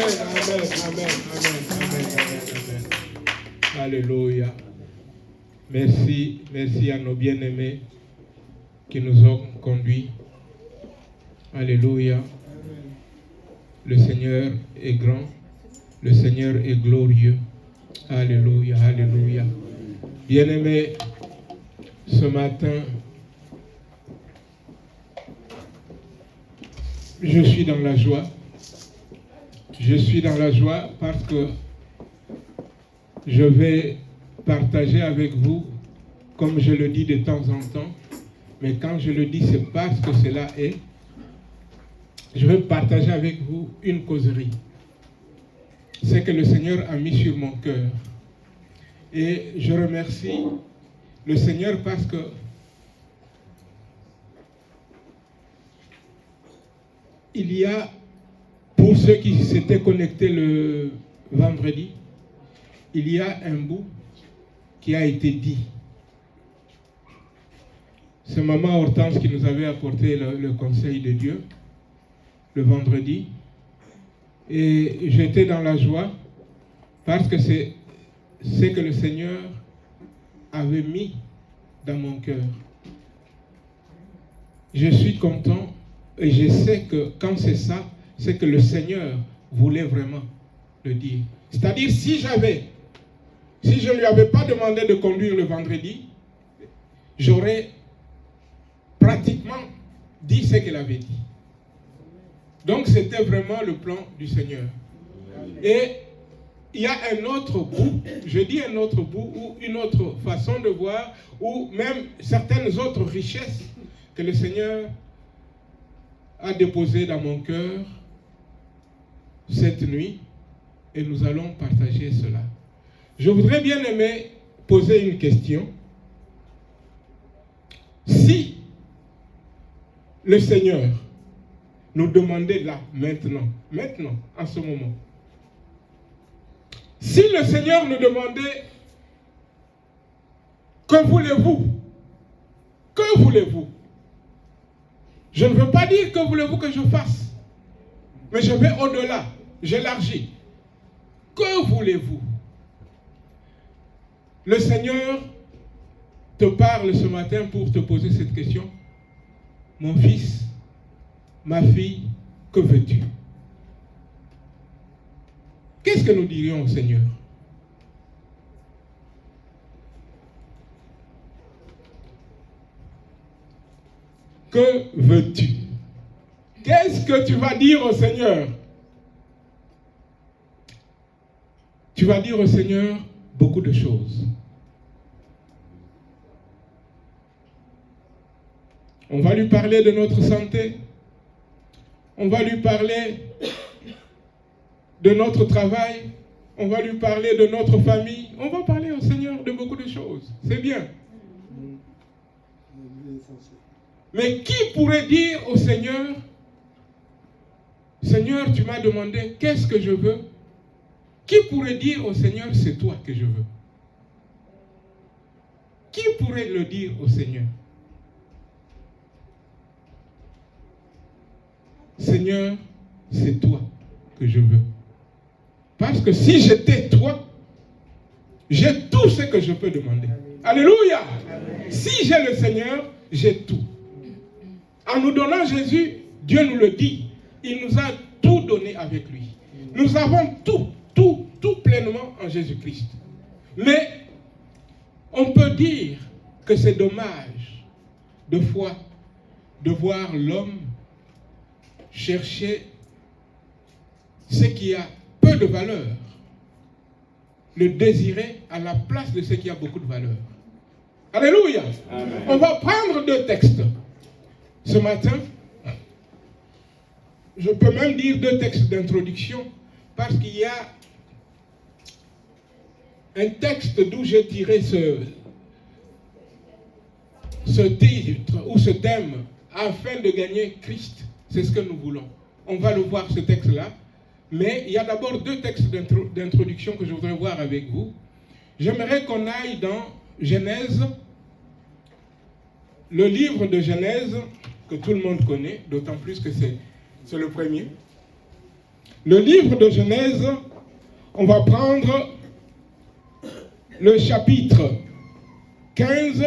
Amen. Alléluia. Merci à nos bien-aimés qui nous ont conduits. Alléluia. Le Seigneur est grand. Le Seigneur est glorieux. Alléluia. Bien-aimés, ce matin, je suis dans la joie. Je suis dans la joie parce que je vais partager avec vous, comme je le dis de temps en temps, mais quand je le dis, c'est parce que cela est. Je vais partager avec vous une causerie. C'est que le Seigneur a mis sur mon cœur. Et je remercie le Seigneur parce que il y a, pour ceux qui s'étaient connectés le vendredi, il y a un bout qui a été dit. C'est Maman Hortense qui nous avait apporté le conseil de Dieu le vendredi. Et j'étais dans la joie parce que c'est ce que le Seigneur avait mis dans mon cœur. Je suis content et je sais que quand c'est ça, c'est que le Seigneur voulait vraiment le dire. C'est-à-dire, si je ne lui avais pas demandé de conduire le vendredi, j'aurais pratiquement dit ce qu'il avait dit. Donc c'était vraiment le plan du Seigneur. Et il y a un autre bout, je dis un autre bout, ou une autre façon de voir, ou même certaines autres richesses que le Seigneur a déposées dans mon cœur cette nuit, et nous allons partager cela. Je voudrais bien aimer poser une question. Si le Seigneur nous demandait là, maintenant, en ce moment, si le Seigneur nous demandait, que voulez-vous? Que voulez-vous? Je ne veux pas dire que voulez-vous que je fasse, mais je vais au-delà, j'élargis. Que voulez-vous? Le Seigneur te parle ce matin pour te poser cette question. Mon fils, ma fille, que veux-tu? Qu'est-ce que nous dirions au Seigneur? Que veux-tu? Qu'est-ce que tu vas dire au Seigneur? Tu vas dire au Seigneur beaucoup de choses. On va lui parler de notre santé. On va lui parler de notre travail. On va lui parler de notre famille. On va parler au Seigneur de beaucoup de choses. C'est bien. Mais qui pourrait dire au Seigneur, Seigneur, tu m'as demandé qu'est-ce que je veux? Qui pourrait dire au Seigneur, c'est toi que je veux? Qui pourrait le dire au Seigneur? Seigneur, c'est toi que je veux. Parce que si j'étais toi, j'ai tout ce que je peux demander. Alléluia! Si j'ai le Seigneur, j'ai tout. En nous donnant Jésus, Dieu nous le dit. Il nous a tout donné avec lui. Nous avons tout pleinement en Jésus-Christ. Mais on peut dire que c'est dommage de fois de voir l'homme chercher ce qui a peu de valeur, le désirer à la place de ce qui a beaucoup de valeur. Alléluia! Amen. On va prendre 2 textes. Ce matin, je peux même dire 2 textes d'introduction, parce qu'il y a un texte d'où j'ai tiré ce titre ou ce thème, afin de gagner Christ. C'est ce que nous voulons. On va le voir, ce texte-là. Mais il y a d'abord 2 textes d'introduction que je voudrais voir avec vous. J'aimerais qu'on aille dans Genèse, le livre de Genèse, que tout le monde connaît, d'autant plus que c'est le premier. Le livre de Genèse, on va prendre le chapitre 15,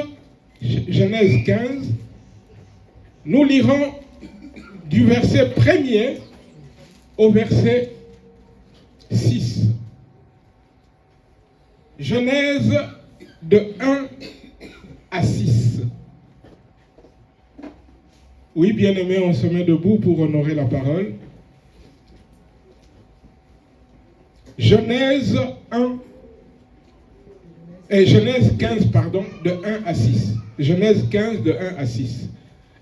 Genèse 15. Nous lirons du verset 1er au verset 6. Genèse de 1 à 6. Oui, bien-aimés, on se met debout pour honorer la parole. Genèse 15, pardon, de 1 à 6. Genèse 15, de 1 à 6.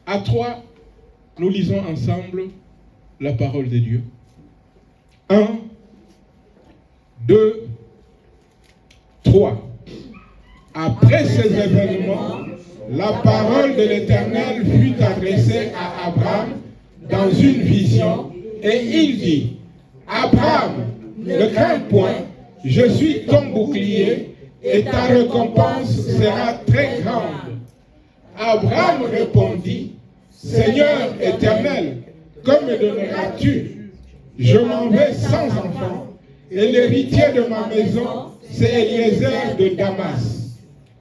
À 3, nous lisons ensemble la parole de Dieu. 1, 2, 3. Après ces événements, la parole de l'Éternel fut adressée à Abraham dans une vision, et il dit, Abraham, ne crains point, je suis ton bouclier, et ta récompense sera très grande. Abraham répondit, Seigneur éternel, que me donneras-tu? Je m'en vais sans enfant, et l'héritier de ma maison, c'est Eliezer de Damas.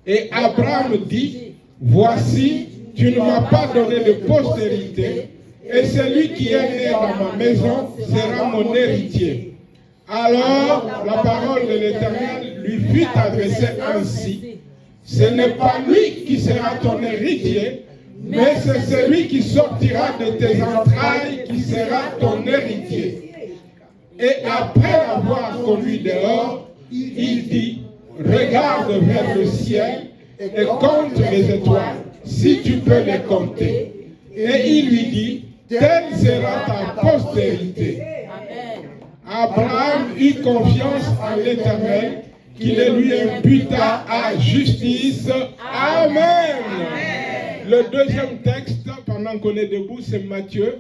Et Abraham dit, voici, tu ne m'as pas donné de postérité, et celui qui est né dans ma maison sera mon héritier. Alors la parole de l'Éternel lui fut adressée ainsi, ce n'est pas lui qui sera ton héritier, mais c'est celui qui sortira de tes entrailles qui sera ton héritier. Et après l'avoir conduit dehors, il dit, regarde vers le ciel et compte les étoiles, si tu peux les compter. Et il lui dit, telle sera ta postérité. Abraham eut confiance en l'Éternel, qui le lui imputa à justice. Amen. Le deuxième texte, pendant qu'on est debout, c'est Matthieu.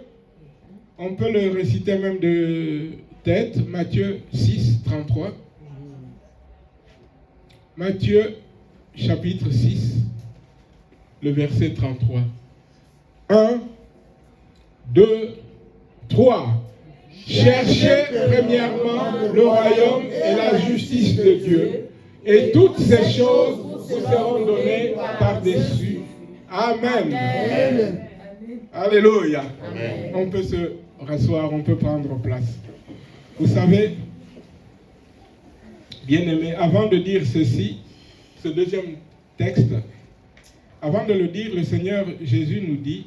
On peut le réciter même de tête. Matthieu 6, 33. Matthieu, chapitre 6, le verset 33. 1, 2, 3. Cherchez premièrement le royaume et la justice de Dieu, et toutes ces choses vous seront données par-dessus. Amen. Amen. Alléluia. Amen. On peut se rasseoir, on peut prendre place. Vous savez, bien-aimés, avant de dire ceci, ce deuxième texte, avant de le dire, le Seigneur Jésus nous dit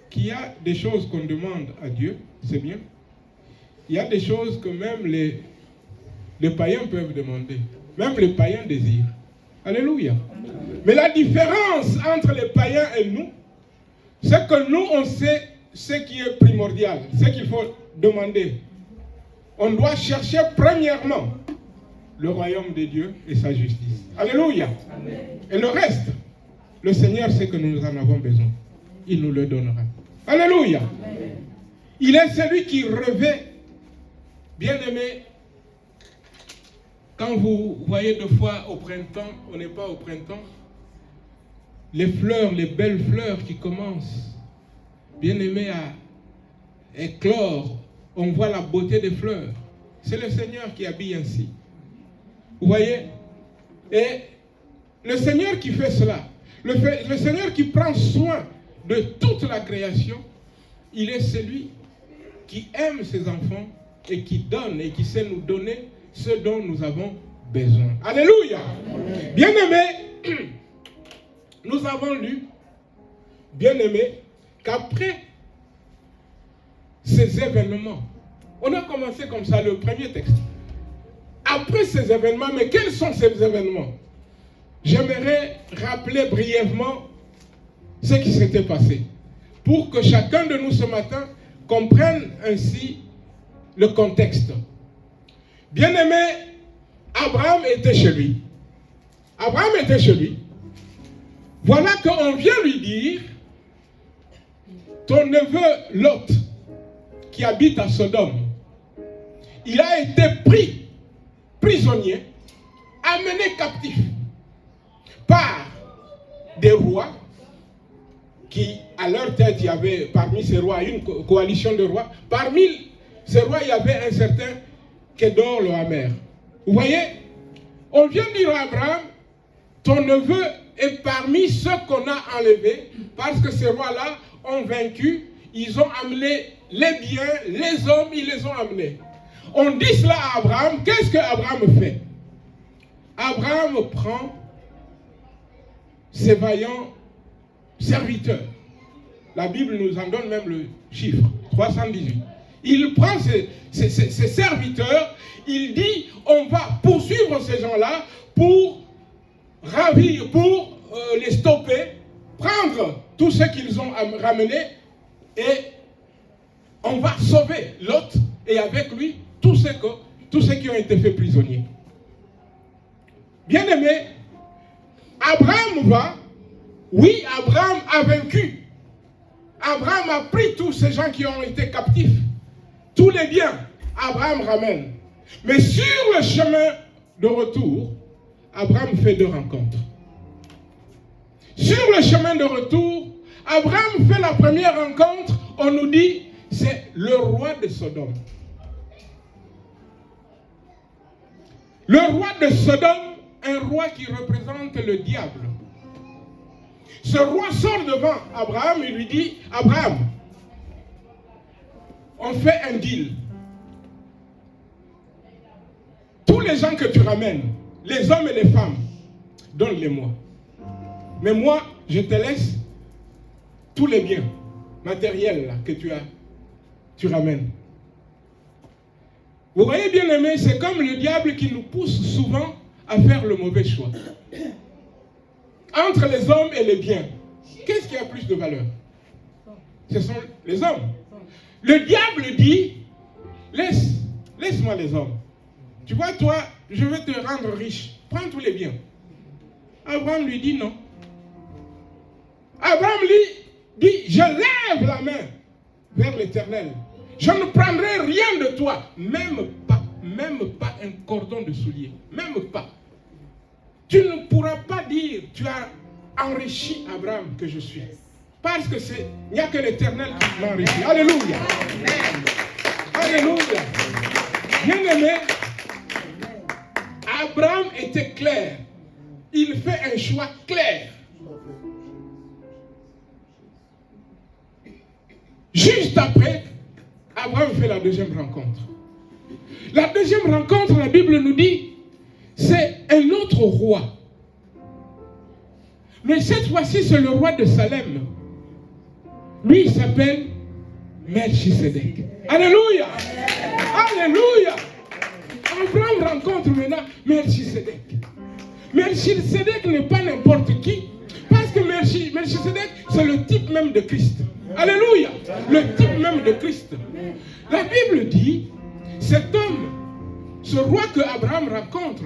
qu'il y a des choses qu'on demande à Dieu, c'est bien. Il y a des choses que même les païens peuvent demander. Même les païens désirent. Alléluia. Mais la différence entre les païens et nous, c'est que nous, on sait ce qui est primordial, ce qu'il faut demander. On doit chercher premièrement le royaume de Dieu et sa justice. Alléluia. Amen. Et le reste, le Seigneur sait que nous en avons besoin. Il nous le donnera. Alléluia. Amen. Il est celui qui revêt. Bien-aimé, quand vous voyez deux fois au printemps, on n'est pas au printemps, les fleurs, les belles fleurs qui commencent, bien-aimé, à éclore, on voit la beauté des fleurs. C'est le Seigneur qui habille ainsi. Vous voyez? Et le Seigneur qui fait cela, le Seigneur qui prend soin de toute la création, il est celui qui aime ses enfants et qui donne et qui sait nous donner ce dont nous avons besoin. Alléluia. Bien-aimés, nous avons lu, bien-aimés, qu'après ces événements, on a commencé comme ça le premier texte. Après ces événements, mais quels sont ces événements? J'aimerais rappeler brièvement ce qui s'était passé pour que chacun de nous ce matin comprenne ainsi le contexte. Bien-aimé, Abraham était chez lui. Abraham était chez lui. Voilà qu'on vient lui dire, ton neveu Lot, qui habite à Sodome, il a été pris prisonnier, amené captif par des rois qui, à leur tête, il y avait parmi ces rois une coalition de rois. Parmi ce roi, il y avait un certain Kedor le Hamer. Vous voyez, on vient dire à Abraham, ton neveu est parmi ceux qu'on a enlevés, parce que ces rois-là ont vaincu, ils ont amené les biens, les hommes, ils les ont amenés. On dit cela à Abraham, qu'est-ce que Abraham fait? Abraham prend ses vaillants serviteurs. La Bible nous en donne même le chiffre, 318. Il prend ses serviteurs, il dit, on va poursuivre ces gens-là pour ravir, pour les stopper, prendre tout ce qu'ils ont ramené et on va sauver Lot et avec lui tous ceux qui ont été faits prisonniers. Bien aimé, Abraham va, oui, Abraham a vaincu. Abraham a pris tous ces gens qui ont été captifs. Tous les biens, Abraham ramène. Mais sur le chemin de retour, Abraham fait 2 rencontres. Sur le chemin de retour, Abraham fait la première rencontre, on nous dit, c'est le roi de Sodome. Le roi de Sodome, un roi qui représente le diable. Ce roi sort devant Abraham et lui dit, Abraham, on fait un deal. Tous les gens que tu ramènes, les hommes et les femmes, donne-les-moi. Mais moi, je te laisse tous les biens matériels là, que tu ramènes. Vous voyez, bien aimé, c'est comme le diable qui nous pousse souvent à faire le mauvais choix. Entre les hommes et les biens, qu'est-ce qui a plus de valeur? Ce sont les hommes. Le diable dit, laisse-moi les hommes. Tu vois, toi, je vais te rendre riche. Prends tous les biens. Abraham lui dit non. Abraham lui dit, je lève la main vers l'Éternel. Je ne prendrai rien de toi, même pas un cordon de soulier, même pas. Tu ne pourras pas dire, tu as enrichi Abraham que je suis. Parce que il n'y a que l'Éternel qui m'enrichit. Alléluia. Alléluia. Bien aimé, Abraham était clair. Il fait un choix clair. Juste après, Abraham fait la deuxième rencontre. La deuxième rencontre, la Bible nous dit, c'est un autre roi. Mais cette fois-ci, c'est le roi de Salem. Lui, il s'appelle Melchisedec. Alléluia! Alléluia! Abraham rencontre maintenant Melchisedec. Melchisedec n'est pas n'importe qui, parce que Melchisedec, c'est le type même de Christ. Alléluia! Le type même de Christ. La Bible dit, cet homme, ce roi que Abraham rencontre,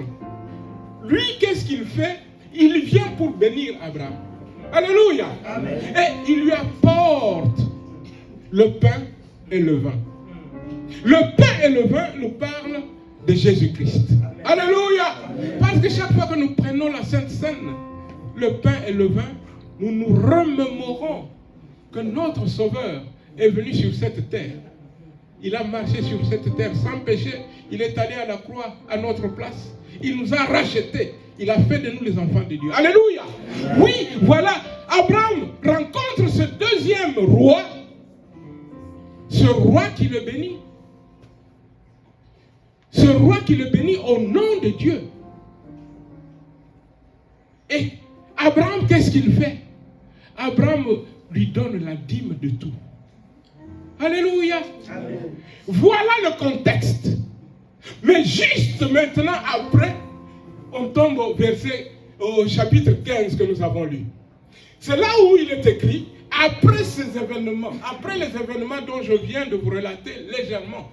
lui, qu'est-ce qu'il fait? Il vient pour bénir Abraham. Alléluia! Amen. Et il lui apporte le pain et le vin. Le pain et le vin nous parlent de Jésus-Christ. Alléluia! Amen. Parce que chaque fois que nous prenons la Sainte Seine, le pain et le vin, nous nous remémorons que notre Sauveur est venu sur cette terre. Il a marché sur cette terre sans péché. Il est allé à la croix à notre place. Il nous a rachetés. Il a fait de nous les enfants de Dieu. Alléluia! Oui, voilà. Abraham rencontre ce deuxième roi. Ce roi qui le bénit. Ce roi qui le bénit au nom de Dieu. Et Abraham, qu'est-ce qu'il fait? Abraham lui donne la dîme de tout. Alléluia. Amen. Voilà le contexte. Mais juste maintenant, après, on tombe au chapitre 15 que nous avons lu. C'est là où il est écrit, après ces événements, après les événements dont je viens de vous relater légèrement,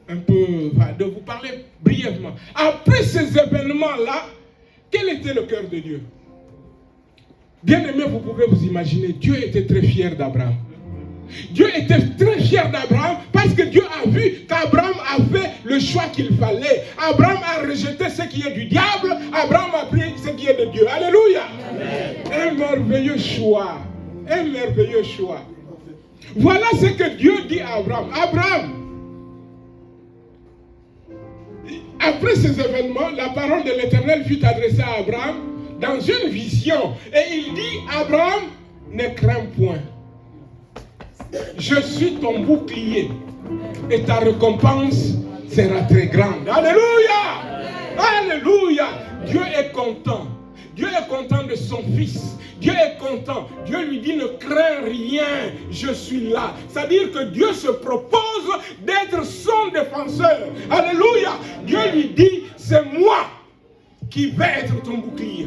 un peu, de vous parler brièvement. Après ces événements-là, quel était le cœur de Dieu? Bien aimé, vous pouvez vous imaginer, Dieu était très fier d'Abraham. Dieu était très fier d'Abraham parce que Dieu a vu qu'Abraham a fait le choix qu'il fallait. Abraham a rejeté ce qui est du diable. Abraham a pris ce qui est de Dieu. Alléluia. Amen. Un merveilleux choix. Un merveilleux choix. Voilà ce que Dieu dit à Abraham. Abraham, après ces événements, la parole de l'Éternel fut adressée à Abraham dans une vision. Et il dit, Abraham, ne crains point. Je suis ton bouclier. Et ta récompense sera très grande. Alléluia! Alléluia! Dieu est content. Dieu est content de son fils. Dieu est content. Dieu lui dit, ne crains rien, je suis là. C'est-à-dire que Dieu se propose d'être son défenseur. Alléluia. Dieu lui dit, c'est moi qui vais être ton bouclier.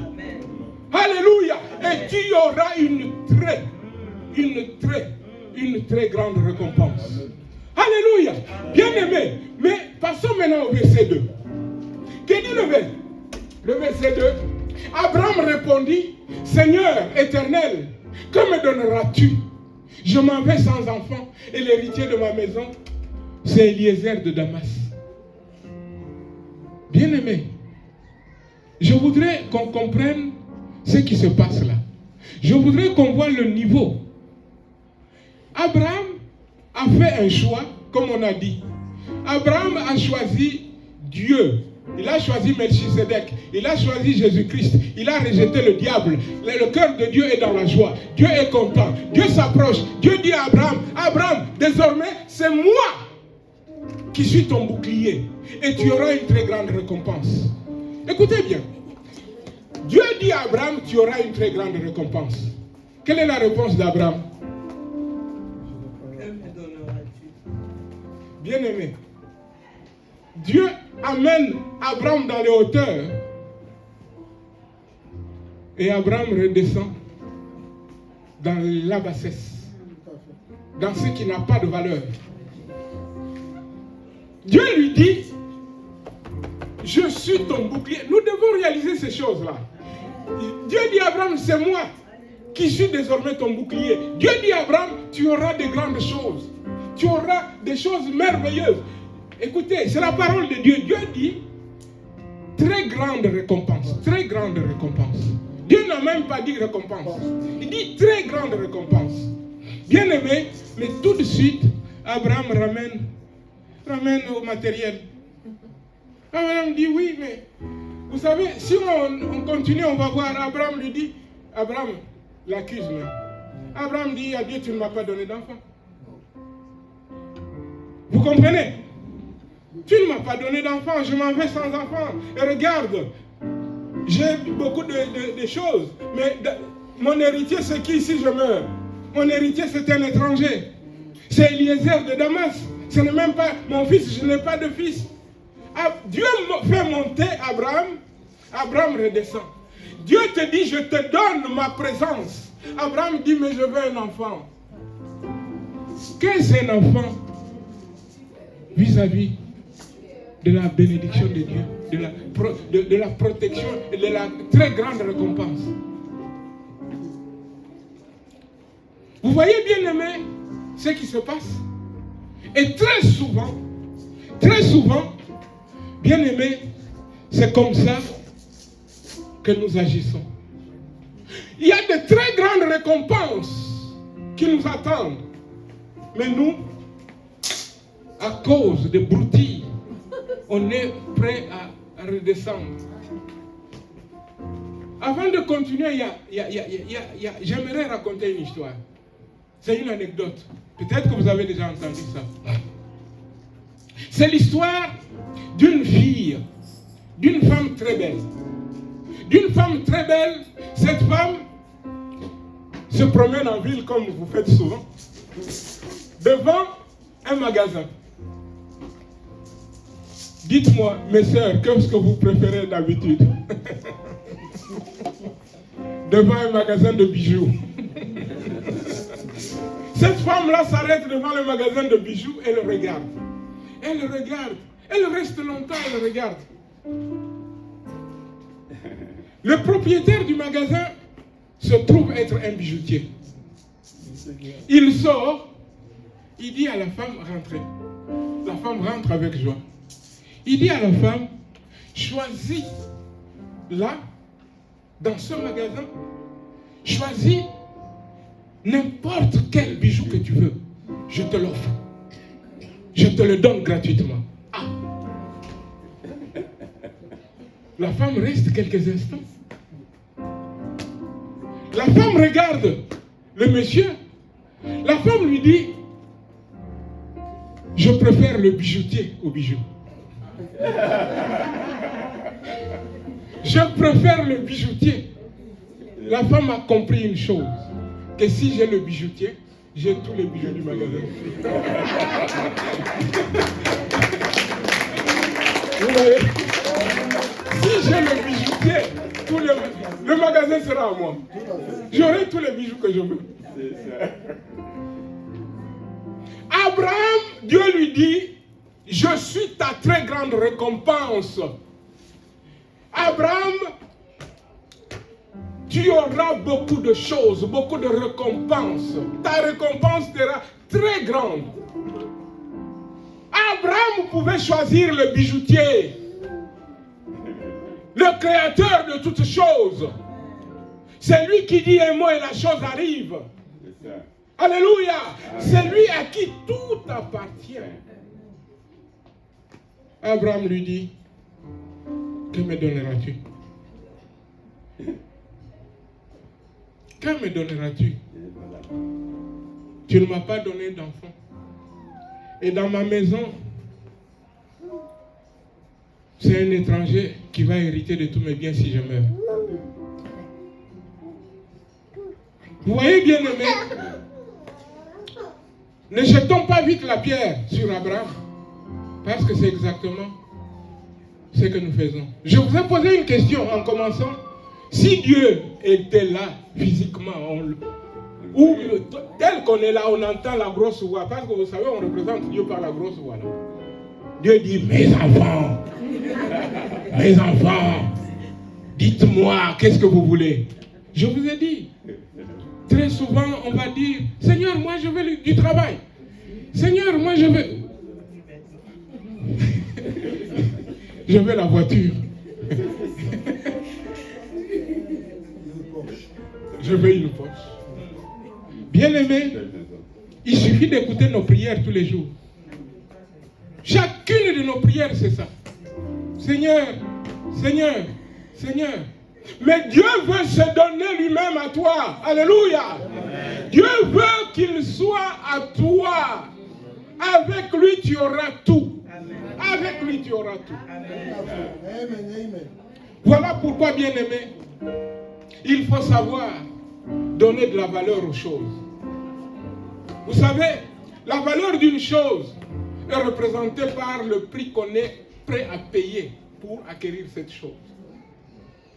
Alléluia. Et tu auras une très grande récompense. Alléluia. Bien-aimé. Mais passons maintenant au verset 2. Que dit le verset 2? Abraham répondit, Seigneur éternel, que me donneras-tu? Je m'en vais sans enfant et l'héritier de ma maison, c'est Eliezer de Damas. Bien-aimé, je voudrais qu'on comprenne ce qui se passe là. Je voudrais qu'on voit le niveau. Abraham a fait un choix, comme on a dit. Abraham a choisi Dieu. Il a choisi Melchisedec. Il a choisi Jésus-Christ. Il a rejeté le diable. Le cœur de Dieu est dans la joie. Dieu est content. Dieu s'approche. Dieu dit à Abraham, Abraham, désormais, c'est moi qui suis ton bouclier. Et tu auras une très grande récompense. Écoutez bien. Dieu dit à Abraham, tu auras une très grande récompense. Quelle est la réponse d'Abraham? Bien-aimé, Dieu amène Abraham dans les hauteurs et Abraham redescend dans la bassesse, dans ce qui n'a pas de valeur. Dieu lui dit, je suis ton bouclier. Nous devons réaliser ces choses-là. Dieu dit à Abraham, c'est moi qui suis désormais ton bouclier. Dieu dit à Abraham, tu auras de grandes choses. Tu auras des choses merveilleuses. Écoutez, c'est la parole de Dieu. Dieu dit, très grande récompense. Très grande récompense. Dieu n'a même pas dit récompense. Il dit très grande récompense. Bien aimé, mais tout de suite, Abraham ramène au matériel. Abraham dit, oui, mais vous savez, si on continue, on va voir. Abraham lui dit, Abraham l'accuse même. Abraham dit à Dieu, tu ne m'as pas donné d'enfant. Vous comprenez? Tu ne m'as pas donné d'enfant, je m'en vais sans enfant. Et regarde, j'ai beaucoup de choses. Mais mon héritier, c'est qui si je meurs? Mon héritier, c'est un étranger. C'est Eliezer de Damas. Ce n'est même pas mon fils, je n'ai pas de fils. Dieu fait monter Abraham. Abraham redescend. Dieu te dit, je te donne ma présence. Abraham dit, mais je veux un enfant. Qu'est-ce qu'un enfant vis-à-vis de la bénédiction de Dieu, de la protection et de la très grande récompense? Vous voyez, bien aimé, ce qui se passe. Et très souvent, bien aimé, c'est comme ça que nous agissons. Il y a de très grandes récompenses qui nous attendent. Mais nous, à cause de broutilles, on est prêt à redescendre. Avant de continuer, j'aimerais raconter une histoire. C'est une anecdote. Peut-être que vous avez déjà entendu ça. C'est l'histoire d'une fille, d'une femme très belle. D'une femme très belle, cette femme se promène en ville comme vous faites souvent, devant un magasin. Dites-moi, mes sœurs, qu'est-ce que vous préférez d'habitude? Devant un magasin de bijoux. Cette femme-là s'arrête devant le magasin de bijoux et le regarde. Elle regarde. Elle reste longtemps, elle regarde. Le propriétaire du magasin se trouve être un bijoutier. Il sort, il dit à la femme, rentrez. La femme rentre avec joie. Il dit à la femme, choisis là, dans ce magasin, choisis n'importe quel bijou que tu veux. Je te l'offre. Je te le donne gratuitement. Ah. La femme reste quelques instants. La femme regarde le monsieur. La femme lui dit, je préfère le bijoutier au bijou. Je préfère le bijoutier. La femme a compris une chose, que si j'ai le bijoutier, j'ai tous les bijoux du magasin. Vous voyez? Si j'ai le bijoutier, le magasin sera à moi. J'aurai tous les bijoux que je veux. Abraham, Dieu lui dit, je suis ta très grande récompense. Abraham, tu auras beaucoup de choses, beaucoup de récompenses. Ta récompense sera très grande. Abraham pouvait choisir le bijoutier, le créateur de toutes choses. C'est lui qui dit un mot et la chose arrive. Alléluia. C'est lui à qui tout appartient. Abraham lui dit, que me donneras-tu? Que me donneras-tu? Tu ne m'as pas donné d'enfant. Et dans ma maison, c'est un étranger qui va hériter de tous mes biens si je meurs. Vous voyez, bien aimé, ne jetons pas vite la pierre sur Abraham, parce que c'est exactement ce que nous faisons. Je vous ai posé une question en commençant. Si Dieu était là physiquement, ou tel qu'on est là, on entend la grosse voix, parce que vous savez, on représente Dieu par la grosse voix. Là. Dieu dit, mes enfants, dites-moi, qu'est-ce que vous voulez? Je vous ai dit, très souvent, on va dire, Seigneur, moi je veux du travail. Seigneur, moi je veux... je veux la voiture. Je veux une poche. Bien-aimé, il suffit d'écouter nos prières tous les jours. Chacune de nos prières, c'est ça. Seigneur, Seigneur, Seigneur. Mais Dieu veut se donner lui-même à toi. Alléluia. Amen. Dieu veut qu'il soit à toi. Avec lui, tu auras tout. Amen. Avec lui, tu auras tout. Amen. Voilà pourquoi, bien-aimé, il faut savoir donner de la valeur aux choses. Vous savez, la valeur d'une chose est représentée par le prix qu'on est prêt à payer pour acquérir cette chose.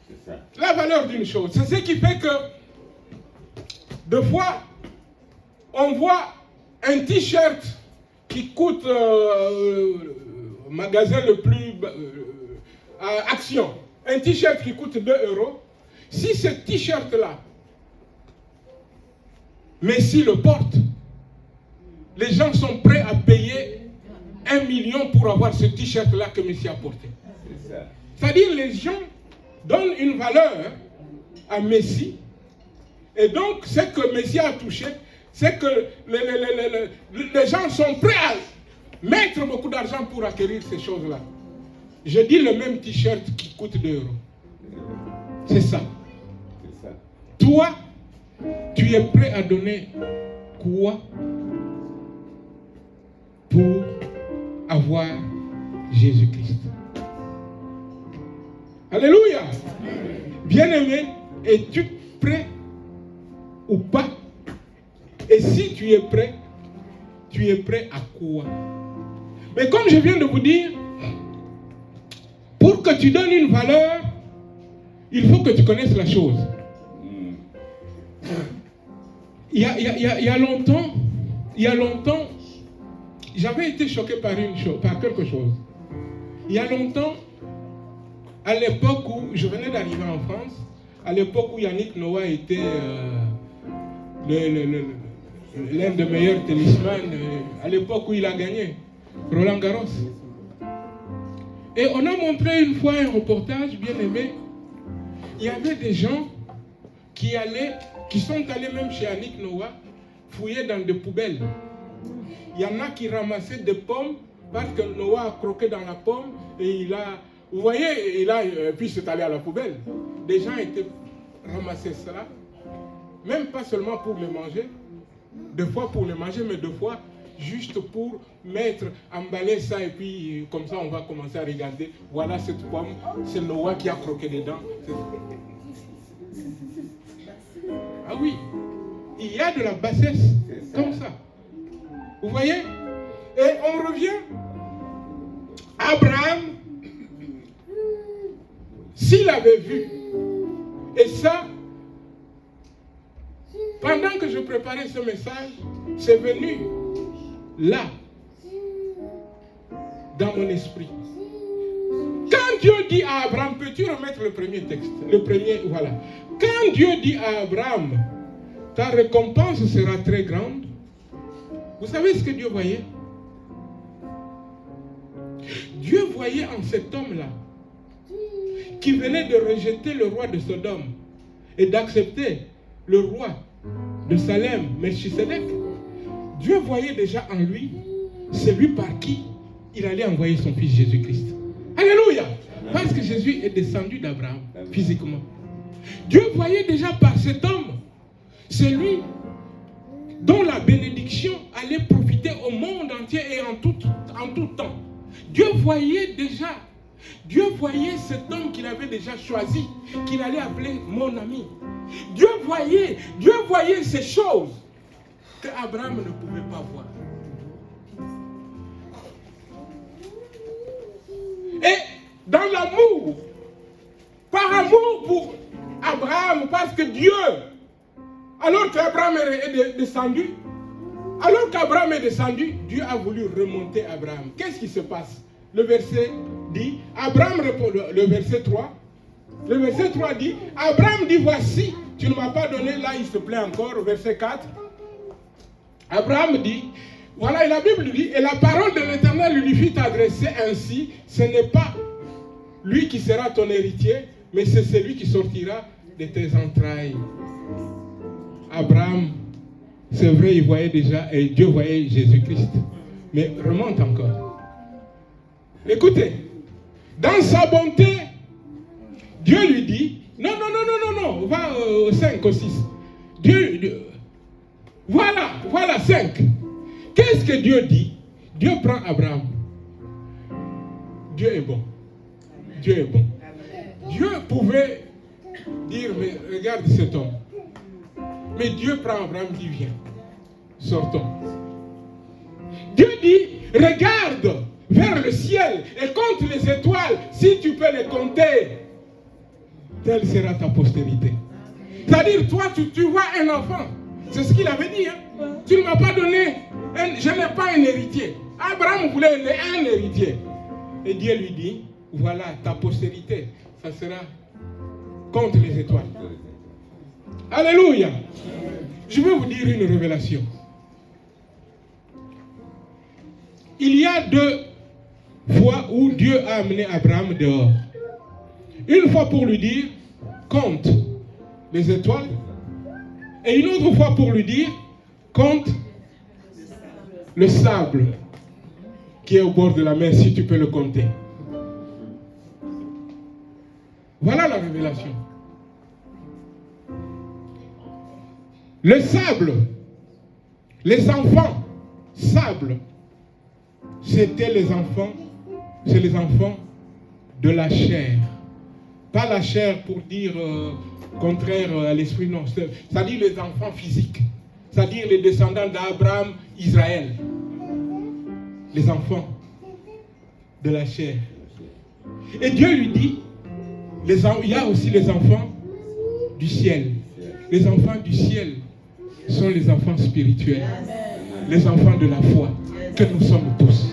C'est ça. La valeur d'une chose, c'est ce qui fait que des fois, on voit un t-shirt qui coûte au magasin le plus Action, un t-shirt qui coûte 2 €. Si ce t-shirt-là, Messi le porte, les gens sont prêts à payer 1 million pour avoir ce t-shirt-là que Messi a porté. C'est-à-dire les gens donnent une valeur à Messi, et donc ce que Messi a touché, c'est que les gens sont prêts à mettre beaucoup d'argent pour acquérir ces choses-là. Je dis le même t-shirt qui coûte 2 €. C'est ça. Toi, tu es prêt à donner quoi pour avoir Jésus-Christ? Alléluia. Bien-aimé, es-tu prêt ou pas? Et si tu es prêt à quoi? Mais comme je viens de vous dire, pour que tu donnes une valeur, il faut que tu connaisses la chose. Il y a longtemps, j'avais été choqué par quelque chose. Il y a longtemps, à l'époque où je venais d'arriver en France, à l'époque où Yannick Noah était l'un des meilleurs tennisman, à l'époque où il a gagné Roland Garros. Et on a montré une fois un reportage, bien aimé. Il y avait des gens qui sont allés même chez Yannick Noah, fouiller dans des poubelles. Il y en a qui ramassaient des pommes parce que Noah a croqué dans la pomme et il a vous voyez, et là, puis c'est allé à la poubelle. Des gens étaient ramassés cela, même pas seulement pour le manger, deux fois pour le manger, mais deux fois juste pour mettre, emballer ça, et puis comme ça on va commencer à regarder. Voilà cette pomme, c'est Noah qui a croqué dedans. Ah oui, il y a de la bassesse comme ça. Vous voyez? Et on revient. Abraham, s'il avait vu, et ça, pendant que je préparais ce message, c'est venu là, dans mon esprit. Quand Dieu dit à Abraham, peux-tu remettre le premier texte? Le premier, voilà. Quand Dieu dit à Abraham, ta récompense sera très grande, vous savez ce que Dieu voyait? Dieu voyait en cet homme-là, qui venait de rejeter le roi de Sodome et d'accepter le roi de Salem, Melchisedec. Dieu voyait déjà en lui celui par qui il allait envoyer son fils Jésus-Christ. Alléluia! Parce que Jésus est descendu d'Abraham physiquement. Dieu voyait déjà par cet homme celui dont la bénédiction allait profiter au monde entier et en tout temps. Dieu voyait cet homme qu'il avait déjà choisi, qu'il allait appeler mon ami. Dieu voyait ces choses que Abraham ne pouvait pas voir. Et dans l'amour, par amour pour Abraham, parce que Dieu, alors qu'Abraham est descendu, Dieu a voulu remonter Abraham. Qu'est-ce qui se passe? Le verset dit, Abraham répond, le verset 3 dit, Abraham dit, voici, tu ne m'as pas donné, là il se plaît encore, verset 4. Abraham dit, voilà, et la Bible dit, et la parole de l'Éternel lui fit adresser ainsi, ce n'est pas lui qui sera ton héritier, mais c'est celui qui sortira de tes entrailles. Abraham, c'est vrai, il voyait déjà, et Dieu voyait Jésus-Christ. Mais remonte encore. Écoutez, dans sa bonté, Dieu lui dit, non, on va au 5, au 6. Voilà 5. Qu'est-ce que Dieu dit? Dieu prend Abraham. Dieu est bon. Dieu pouvait dire, mais regarde cet homme. Mais Dieu prend Abraham, dit, viens, sortons. Dieu dit, regarde vers le ciel et compte les étoiles, si tu peux les compter, telle sera ta postérité. C'est-à-dire, toi, tu vois un enfant. C'est ce qu'il avait dit. Hein? Tu ne m'as pas donné, je n'ai pas un héritier. Abraham voulait un héritier. Et Dieu lui dit, voilà, ta postérité, ça sera contre les étoiles. Alléluia. Je vais vous dire une révélation. Il y a 2 fois où Dieu a amené Abraham dehors. Une fois pour lui dire, compte les étoiles. Et une autre fois pour lui dire, compte le sable qui est au bord de la mer, si tu peux le compter. Voilà la révélation. Le sable, les enfants, sable, c'est les enfants de la chair. Pas la chair pour dire contraire à l'esprit, non. C'est-à-dire les enfants physiques. C'est-à-dire les descendants d'Abraham, Israël. Les enfants de la chair. Et Dieu lui dit, il y a aussi les enfants du ciel. Les enfants du ciel sont les enfants spirituels. Les enfants de la foi que nous sommes tous.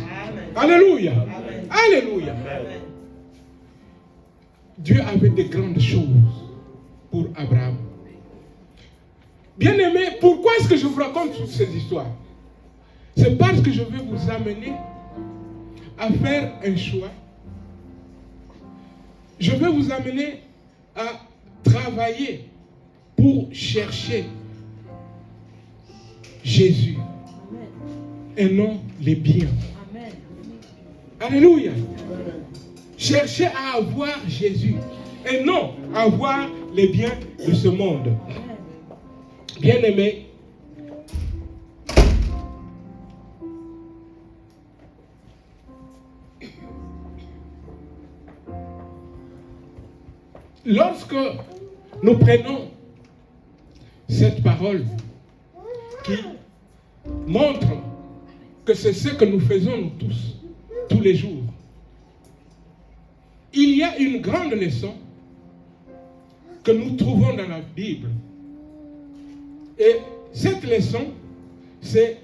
Alléluia. Alléluia. Dieu avait de grandes choses pour Abraham. Bien-aimés, pourquoi est-ce que je vous raconte toutes ces histoires? C'est parce que je vais vous amener à faire un choix. Je vais vous amener à travailler pour chercher Jésus et non les biens. Alléluia. Cherchez à avoir Jésus et non à avoir les biens de ce monde. Bien-aimés, lorsque nous prenons cette parole qui montre que c'est ce que nous faisons nous tous les jours, il y a une grande leçon que nous trouvons dans la Bible. Et cette leçon, c'est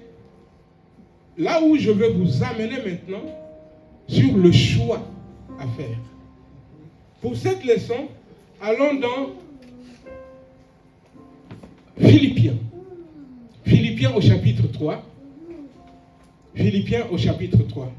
là où je vais vous amener maintenant sur le choix à faire. Pour cette leçon, allons dans Philippiens. Philippiens au chapitre 3. Philippiens au chapitre 3.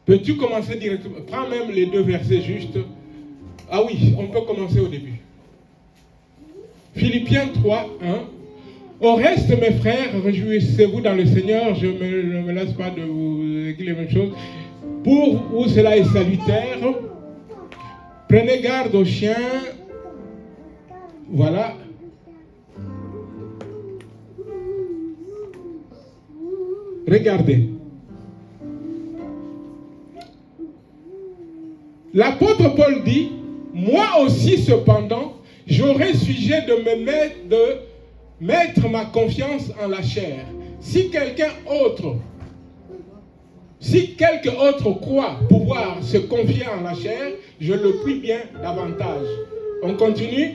Peux-tu commencer directement? Prends même les 2 versets justes. Ah oui, on peut commencer au début. Philippiens 3, 1. Au reste, mes frères, réjouissez-vous dans le Seigneur. Je ne me lasse pas de vous dire les mêmes choses. Pour vous, cela est salutaire. Prenez garde aux chiens. Voilà. Regardez. L'apôtre Paul dit, moi aussi cependant, j'aurais sujet de mettre ma confiance en la chair. Si quelqu'un autre croit pouvoir se confier en la chair, je le prie bien davantage. On continue.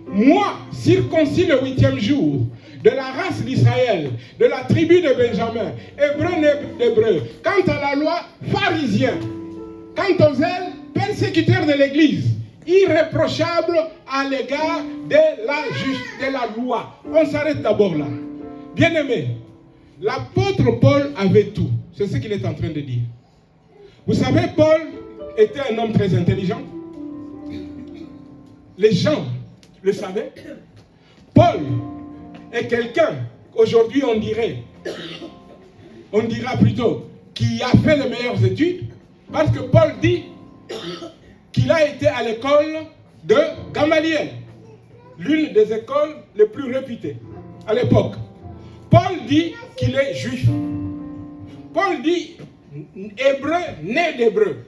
Moi, circoncis le 8e jour, de la race d'Israël, de la tribu de Benjamin, hébreu d'hébreu, quant à la loi, pharisien, quant aux ailes, persécuteur de l'Église, irréprochable à l'égard de la loi. On s'arrête d'abord là. Bien-aimés, l'apôtre Paul avait tout. C'est ce qu'il est en train de dire. Vous savez, Paul était un homme très intelligent. Les gens le savaient. Paul est quelqu'un, aujourd'hui on dira plutôt, qui a fait les meilleures études, parce que Paul dit qu'il a été à l'école de Gamaliel, l'une des écoles les plus réputées à l'époque. Paul dit qu'il est juif. Paul dit hébreu, né d'hébreu.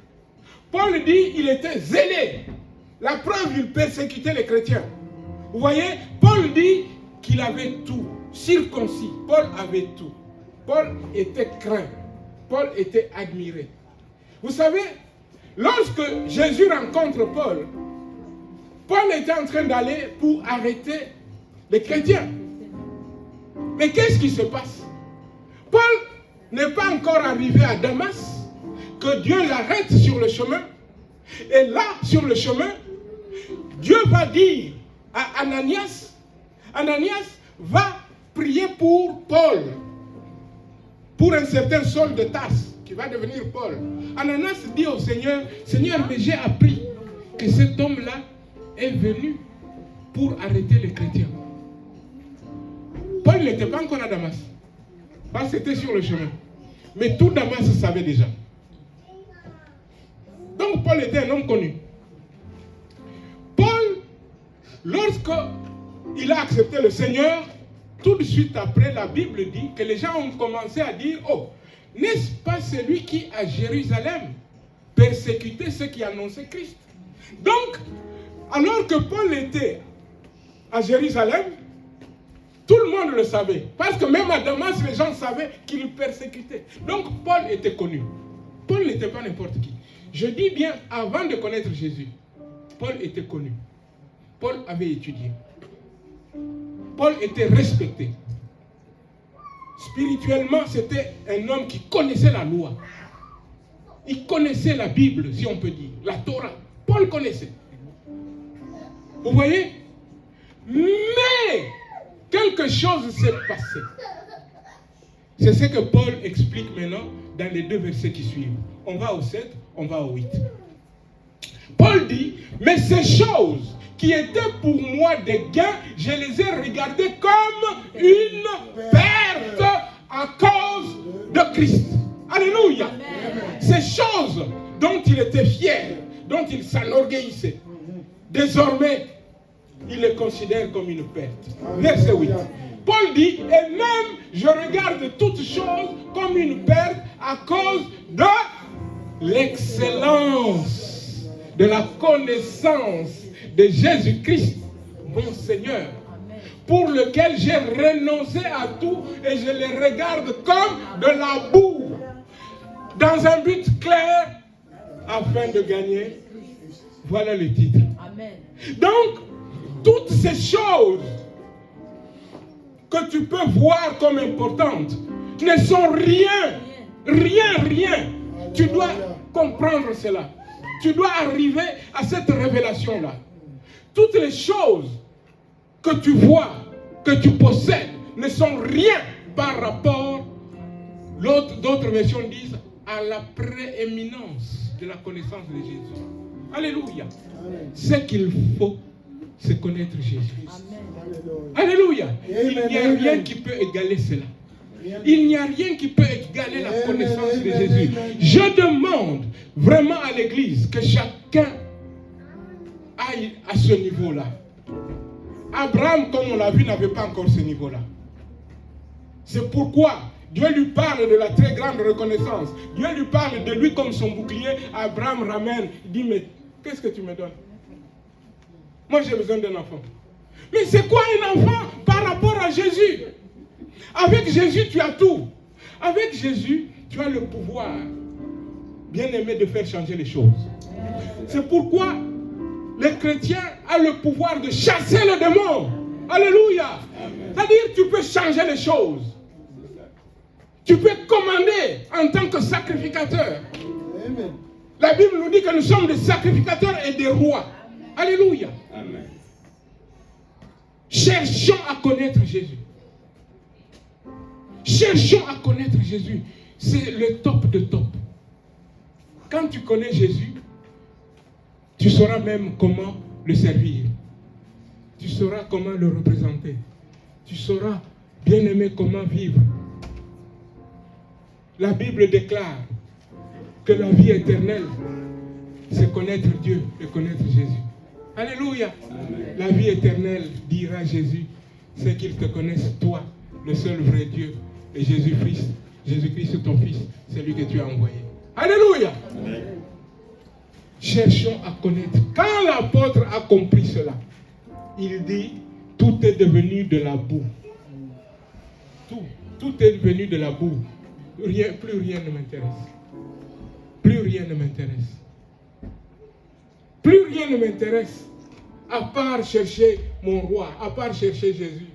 Paul dit qu'il était zélé. La preuve, il persécutait les chrétiens. Vous voyez, Paul dit qu'il avait tout, circoncis. Paul avait tout. Paul était craint. Paul était admiré. Vous savez, lorsque Jésus rencontre Paul, Paul était en train d'aller pour arrêter les chrétiens. Mais qu'est-ce qui se passe? Paul n'est pas encore arrivé à Damas, que Dieu l'arrête sur le chemin. Et là, sur le chemin, Dieu va dire à Ananias, Ananias va prier pour Paul, pour un certain Saul de Tarse, qui va devenir Paul. Ananias dit au Seigneur, Seigneur, mais j'ai appris que cet homme-là est venu pour arrêter les chrétiens. Paul n'était pas encore à Damas, parce que c'était sur le chemin. Mais tout Damas savait déjà. Donc Paul était un homme connu. Paul, lorsqu'il a accepté le Seigneur, tout de suite après, la Bible dit que les gens ont commencé à dire, oh, n'est-ce pas celui qui, à Jérusalem, persécutait ceux qui annonçaient Christ? Donc, alors que Paul était à Jérusalem, tout le monde le savait. Parce que même à Damas, les gens savaient qu'il persécutait. Donc, Paul était connu. Paul n'était pas n'importe qui. Je dis bien, avant de connaître Jésus, Paul était connu. Paul avait étudié. Paul était respecté. Spirituellement, c'était un homme qui connaissait la loi. Il connaissait la Bible, si on peut dire, la Torah. Paul connaissait. Vous voyez? Mais quelque chose s'est passé. C'est ce que Paul explique maintenant dans les 2 versets qui suivent. On va au 7, on va au 8. Paul dit, mais ces choses qui étaient pour moi des gains, je les ai regardés comme une perte à cause de Christ. Alléluia. Ces choses dont il était fier, dont il s'enorgueillissait, désormais, il les considère comme une perte. Verset 8. Paul dit, et même je regarde toutes choses comme une perte à cause de l'excellence de la connaissance de Jésus-Christ, mon Seigneur, pour lequel j'ai renoncé à tout et je les regarde comme de la boue, dans un but clair, afin de gagner. Voilà le titre. Amen. Donc, toutes ces choses que tu peux voir comme importantes ne sont rien. Tu dois comprendre cela. Tu dois arriver à cette révélation-là. Toutes les choses que tu vois, que tu possèdes, ne sont rien par rapport, d'autres versions disent, à la prééminence de la connaissance de Jésus. Alléluia. Ce qu'il faut, c'est connaître Jésus. Amen. Alléluia. Il n'y a rien qui peut égaler cela. Il n'y a rien qui peut égaler la connaissance de Jésus. Je demande vraiment à l'Église que chacun aille à ce niveau-là. Abraham, comme on l'a vu, n'avait pas encore ce niveau-là. C'est pourquoi Dieu lui parle de la très grande reconnaissance. Dieu lui parle de lui comme son bouclier. Abraham ramène, il dit, mais qu'est-ce que tu me donnes? Moi, j'ai besoin d'un enfant. Mais c'est quoi un enfant par rapport à Jésus? Avec Jésus, tu as tout. Avec Jésus, tu as le pouvoir, bien aimé, de faire changer les choses. C'est pourquoi le chrétien a le pouvoir de chasser le démon. Alléluia. C'est-à-dire, tu peux changer les choses. Tu peux commander en tant que sacrificateur. Amen. La Bible nous dit que nous sommes des sacrificateurs et des rois. Alléluia. Amen. Cherchons à connaître Jésus. Cherchons à connaître Jésus. C'est le top de top. Quand tu connais Jésus, tu sauras même comment le servir. Tu sauras comment le représenter. Tu sauras, bien aimé, comment vivre. La Bible déclare que la vie éternelle, c'est connaître Dieu et connaître Jésus. Alléluia. Amen. La vie éternelle, dira Jésus, c'est qu'ils te connaissent, toi, le seul vrai Dieu, et Jésus-Christ, ton Fils, c'est lui que tu as envoyé. Alléluia. Amen. Cherchons à connaître. Quand l'apôtre a compris cela, il dit, tout est devenu de la boue. Tout est devenu de la boue. Plus rien ne m'intéresse. Plus rien ne m'intéresse. Plus rien ne m'intéresse, à part chercher mon roi, à part chercher Jésus.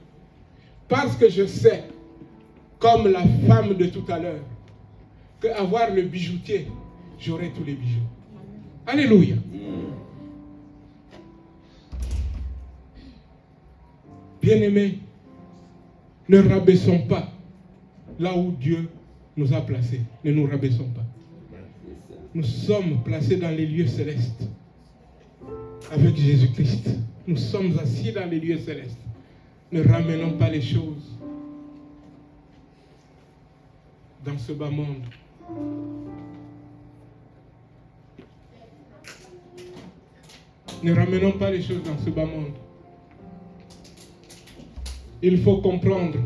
Parce que je sais, comme la femme de tout à l'heure, qu'avoir le bijoutier, j'aurai tous les bijoux. Alléluia. Bien-aimés, ne rabaissons pas là où Dieu nous a placés. Ne nous rabaissons pas. Nous sommes placés dans les lieux célestes. Avec Jésus-Christ. Nous sommes assis dans les lieux célestes. Ne ramenons pas les choses dans ce bas monde. Ne ramenons pas les choses dans ce bas monde. Il faut comprendre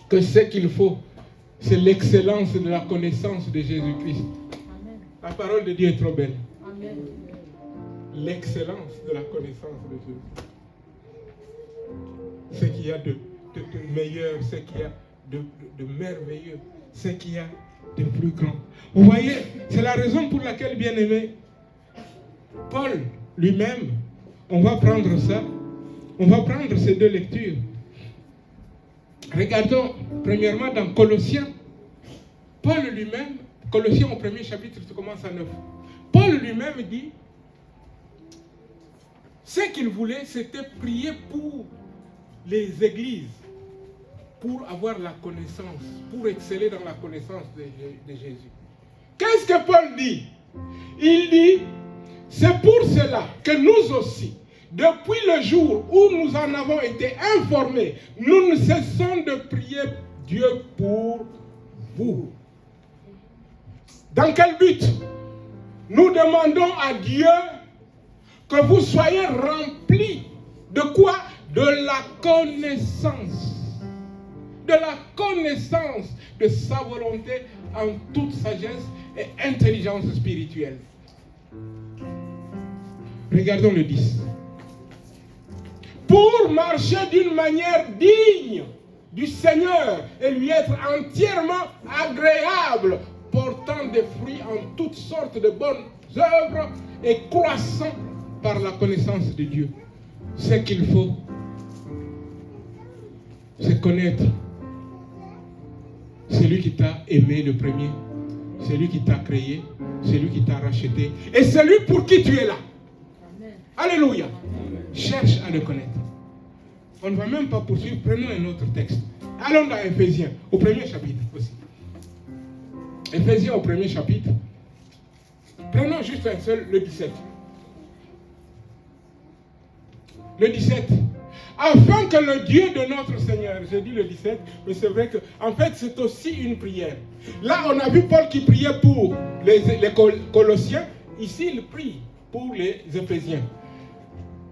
que ce qu'il faut, c'est l'excellence de la connaissance de Jésus-Christ. La parole de Dieu est trop belle. Amen. L'excellence de la connaissance de Jésus. Ce qu'il y a de meilleur, ce qu'il y a de merveilleux, ce qu'il y a de plus grand. Vous voyez, c'est la raison pour laquelle, bien aimé, Paul lui-même, on va prendre ça, on va prendre ces deux lectures. Regardons premièrement dans Colossiens. Paul lui-même, Colossiens au premier chapitre, ça commence à 9. Paul lui-même dit, ce qu'il voulait, c'était prier pour les églises, pour avoir la connaissance, pour exceller dans la connaissance de Jésus. Qu'est-ce que Paul dit? Il dit, C'est pour cela que nous aussi, depuis le jour où nous en avons été informés, nous ne cessons de prier Dieu pour vous. Dans quel but? Nous demandons à Dieu que vous soyez remplis de quoi? De la connaissance. De la connaissance de sa volonté en toute sagesse et intelligence spirituelle. Regardons le 10. Pour marcher d'une manière digne du Seigneur et lui être entièrement agréable, portant des fruits en toutes sortes de bonnes œuvres et croissant par la connaissance de Dieu. Ce qu'il faut, c'est connaître celui qui t'a aimé le premier, celui qui t'a créé, celui qui t'a racheté, et celui pour qui tu es là. Amen. Alléluia. Amen. Cherche à le connaître. On ne va même pas poursuivre. Prenons un autre texte. Allons dans Éphésiens, au premier chapitre aussi. Éphésiens au premier chapitre. Prenons juste un seul, le 17. Le 17. Afin que le Dieu de notre Seigneur, j'ai dit le 17, mais c'est vrai que, en fait, c'est aussi une prière. Là, on a vu Paul qui priait pour les Colossiens. Ici, il prie pour les Éphésiens.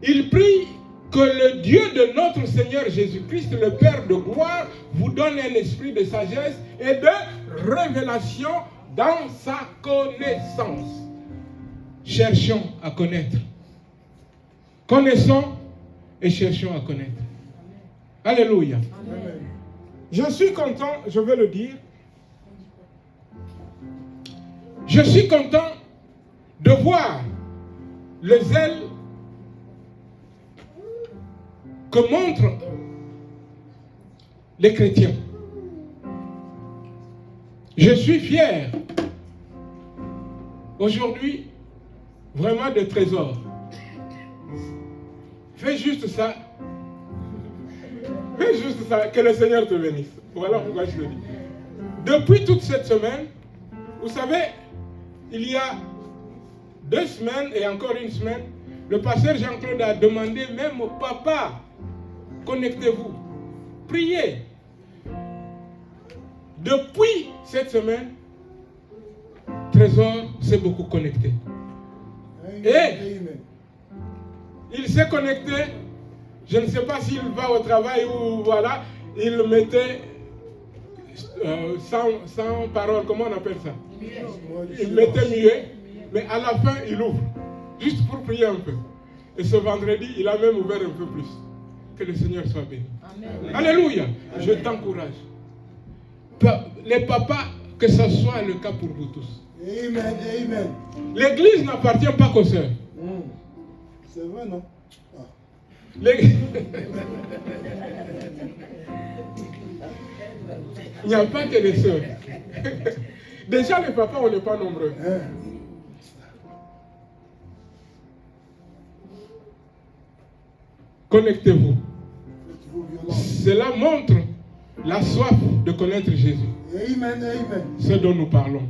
Il prie que le Dieu de notre Seigneur Jésus-Christ, le Père de gloire, vous donne un esprit de sagesse et de révélation dans sa connaissance. Cherchons à connaître. Connaissons et cherchons à connaître. Alléluia. Amen. Je suis content, je veux le dire. Je suis content de voir le zèle que montrent les chrétiens. Je suis fier aujourd'hui vraiment de trésors. Fais juste ça. Fais juste ça. Que le Seigneur te bénisse. Voilà pourquoi je le dis. Depuis toute cette semaine, vous savez, il y a 2 semaines et encore une semaine, le pasteur Jean-Claude a demandé même au papa, connectez-vous, priez. Depuis cette semaine, Trésor s'est beaucoup connecté. Et il s'est connecté, je ne sais pas s'il va au travail ou voilà, il mettait sans parole, comment on appelle ça? Il mettait muet, mais à la fin il ouvre, juste pour prier un peu. Et ce vendredi, il a même ouvert un peu plus. Que le Seigneur soit béni. Amen. Alléluia. Amen. Je t'encourage. Les papas, que ce soit le cas pour vous tous. Amen. Amen. L'église n'appartient pas qu'aux sœurs. C'est vrai, non? Ah. Il n'y a pas que les sœurs. Déjà, les papas, on n'est pas nombreux. Connectez-vous. Cela montre la soif de connaître Jésus. Amen, amen. Ce dont nous parlons.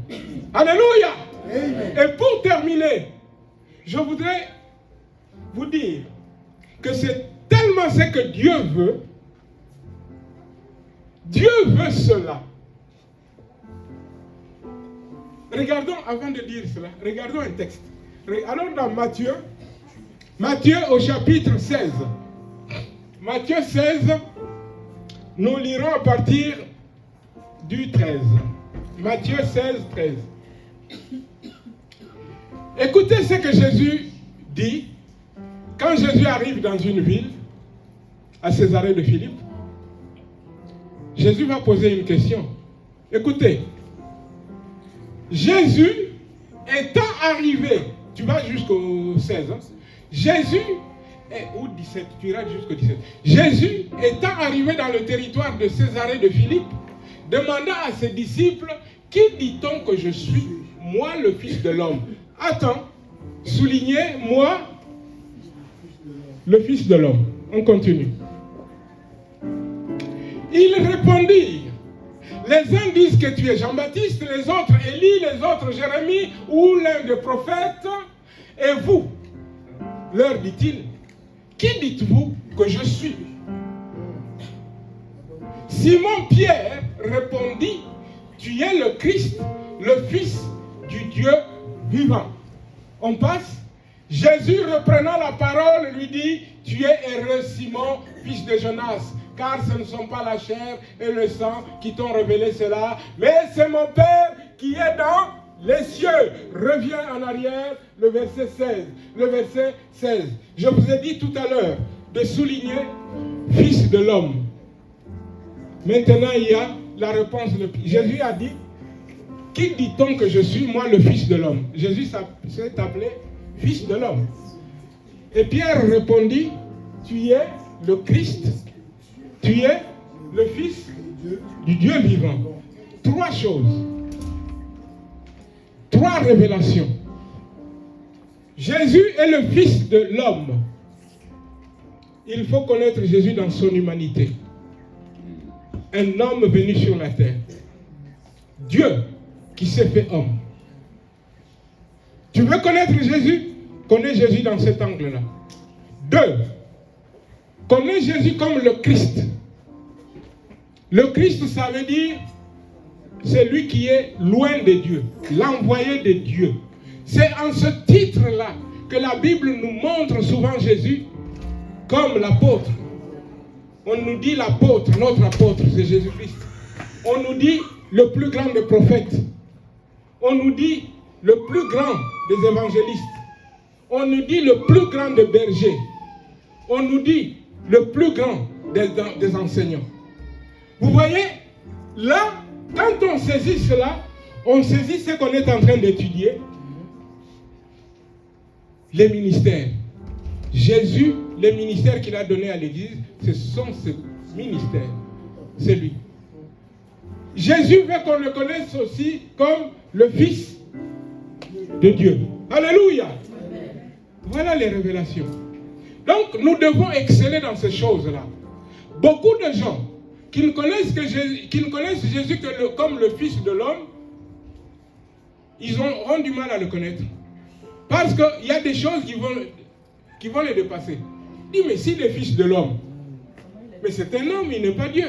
Alléluia. Amen. Et pour terminer, je voudrais vous dire que c'est tellement ce que Dieu veut. Dieu veut cela. Regardons, avant de dire cela, regardons un texte. Allons dans Matthieu. Matthieu au chapitre 16. Matthieu 16, nous lirons à partir du 13. Matthieu 16, 13. Écoutez ce que Jésus dit quand Jésus arrive dans une ville, à Césarée de Philippe. Jésus va poser une question. Écoutez, Jésus étant arrivé, tu vas jusqu'au 16, hein? Jésus, ou 17, tu iras jusqu'au 17. Jésus étant arrivé dans le territoire de Césarée de Philippe, demanda à ses disciples, qui dit-on que je suis, moi le Fils de l'homme? Attends, soulignez, moi, le Fils de l'homme. On continue. Ils répondirent, les uns disent que tu es Jean-Baptiste, les autres Élie, les autres Jérémie ou l'un des prophètes. Et vous, leur dit-il, qui dites-vous que je suis? Simon-Pierre répondit, tu es le Christ, le Fils du Dieu vivant. On passe. Jésus, reprenant la parole, lui dit, tu es heureux, Simon, fils de Jonas, car ce ne sont pas la chair et le sang qui t'ont révélé cela, mais c'est mon Père qui est dans les cieux. Reviens en arrière, le verset 16. Le verset 16. Je vous ai dit tout à l'heure de souligner Fils de l'homme. Maintenant, il y a la réponse. Jésus a dit, qui dit-on que je suis, moi, le Fils de l'homme? Jésus s'est appelé Fils de l'homme. Et Pierre répondit, tu es le Christ, tu es le Fils du Dieu vivant. Trois choses. Trois révélations. Jésus est le Fils de l'homme. Il faut connaître Jésus dans son humanité. Un homme venu sur la terre. Dieu qui s'est fait homme. Tu veux connaître Jésus? Connais Jésus dans cet angle-là. 2. Connais Jésus comme le Christ. Le Christ, ça veut dire c'est lui qui est loin de Dieu, l'envoyé de Dieu. C'est en ce titre-là que la Bible nous montre souvent Jésus comme l'apôtre. On nous dit l'apôtre, notre apôtre, c'est Jésus-Christ. On nous dit le plus grand des prophètes. On nous dit le plus grand des évangélistes. On nous dit le plus grand des bergers. On nous dit le plus grand des enseignants. Vous voyez, là, quand on saisit cela, on saisit ce qu'on est en train d'étudier. Les ministères. Jésus, les ministères qu'il a donnés à l'Église, ce sont ces ministères. C'est lui. Jésus veut qu'on le connaisse aussi comme le Fils de Dieu. Alléluia. Voilà les révélations. Donc, nous devons exceller dans ces choses-là. Beaucoup de gens qui ne connaissent Jésus comme le Fils de l'homme, ils auront du mal à le connaître. Parce qu'il y a des choses qui vont les dépasser. Dis, mais s'il est Fils de l'homme, mais c'est un homme, il n'est pas Dieu.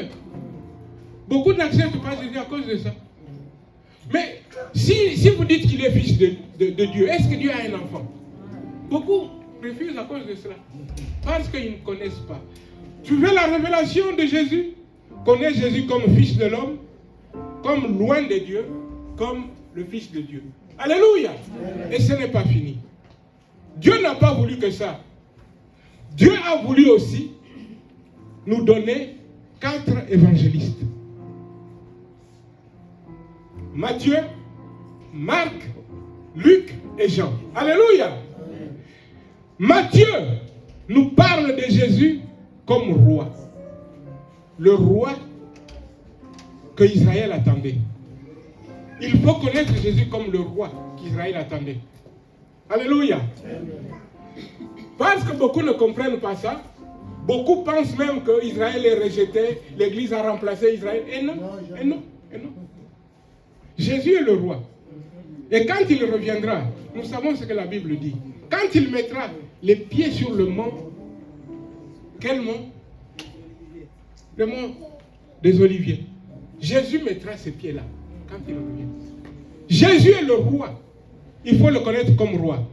Beaucoup n'acceptent pas Jésus à cause de ça. Mais si vous dites qu'il est Fils de Dieu, est-ce que Dieu a un enfant? Beaucoup refusent à cause de cela. Parce qu'ils ne connaissent pas. Tu veux la révélation de Jésus? Connais Jésus comme Fils de l'homme, comme loin de Dieu, comme le Fils de Dieu. Alléluia. Et ce n'est pas fini. Dieu n'a pas voulu que ça. Dieu a voulu aussi nous donner 4 évangélistes. Matthieu, Marc, Luc et Jean. Alléluia. Matthieu nous parle de Jésus comme roi. Le roi que Israël attendait. Il faut connaître Jésus comme le roi qu'Israël attendait. Alléluia. Parce que beaucoup ne comprennent pas ça. Beaucoup pensent même qu'Israël est rejeté, l'Église a remplacé Israël. Et non, et non, et non. Jésus est le roi. Et quand il reviendra, nous savons ce que la Bible dit. Quand il mettra les pieds sur le mont, quel mont? Le mont des Oliviers. Jésus mettra ses pieds là, quand il revient. Jésus est le roi. Il faut le connaître comme roi.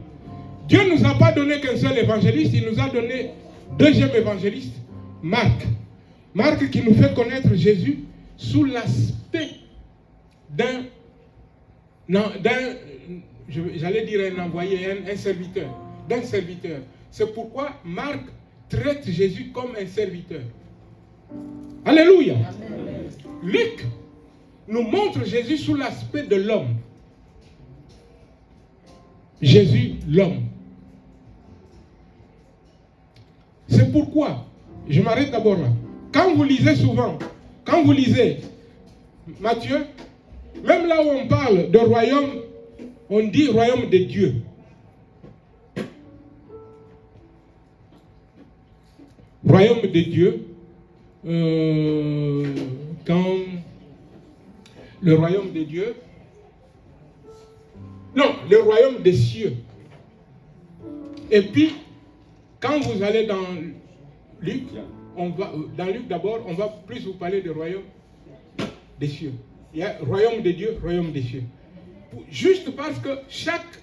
Dieu ne nous a pas donné qu'un seul évangéliste, il nous a donné deuxième évangéliste, Marc. Marc qui nous fait connaître Jésus sous l'aspect j'allais dire un envoyé, un serviteur, d'un serviteur. C'est pourquoi Marc traite Jésus comme un serviteur. Alléluia. Amen. Luc nous montre Jésus sous l'aspect de l'homme. Jésus, l'homme. C'est pourquoi, je m'arrête d'abord là. Quand vous lisez souvent, quand vous lisez Matthieu, même là où on parle de royaume, on dit royaume de Dieu. Royaume de Dieu, quand le royaume de Dieu, non, le royaume des cieux. Et puis, quand vous allez dans Luc, dans Luc d'abord, on va plus vous parler du royaume des cieux. Il y a royaume de Dieu, royaume des cieux. Juste parce que chaque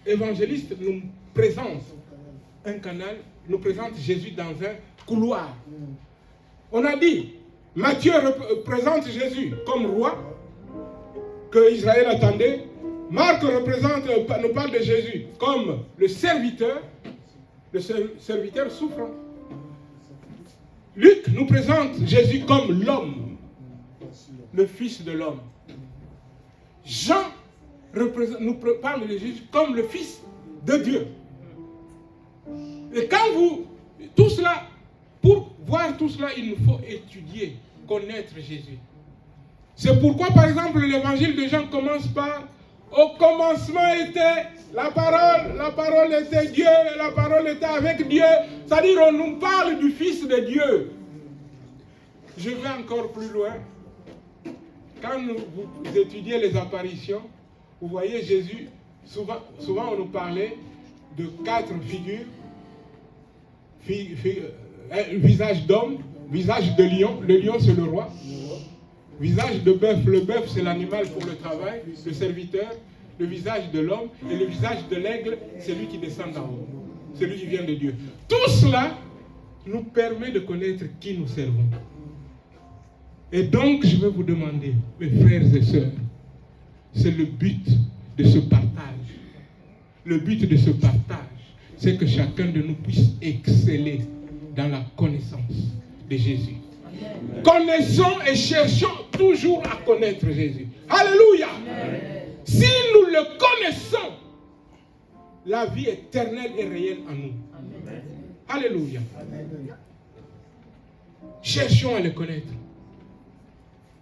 évangéliste nous présente un canal, nous présente Jésus dans un couloir. On a dit, Matthieu présente Jésus comme roi que Israël attendait. Marc nous parle de Jésus comme le serviteur souffrant. Luc nous présente Jésus comme l'homme, le fils de l'homme. Jean nous parle de Jésus comme le fils de Dieu. Et quand tout cela, pour voir tout cela, il nous faut étudier, connaître Jésus. C'est pourquoi, par exemple, l'évangile de Jean commence par au commencement était la parole était Dieu, et la parole était avec Dieu. C'est-à-dire, on nous parle du Fils de Dieu. Je vais encore plus loin. Quand vous étudiez les apparitions, vous voyez Jésus, souvent on nous parlait de 4 figures. Visage d'homme, visage de lion, le lion c'est le roi. Visage de bœuf, le bœuf c'est l'animal pour le travail, le serviteur. Le visage de l'homme et le visage de l'aigle, c'est lui qui descend d'en haut. Celui qui vient de Dieu. Tout cela nous permet de connaître qui nous servons. Et donc, je vais vous demander, mes frères et sœurs, c'est le but de ce partage. Le but de ce partage, c'est que chacun de nous puisse exceller dans la connaissance de Jésus. Amen. Connaissons et cherchons toujours à connaître Jésus. Alléluia. Amen. Si nous le connaissons, la vie éternelle est réelle en nous. Amen. Alléluia. Amen. Cherchons à le connaître.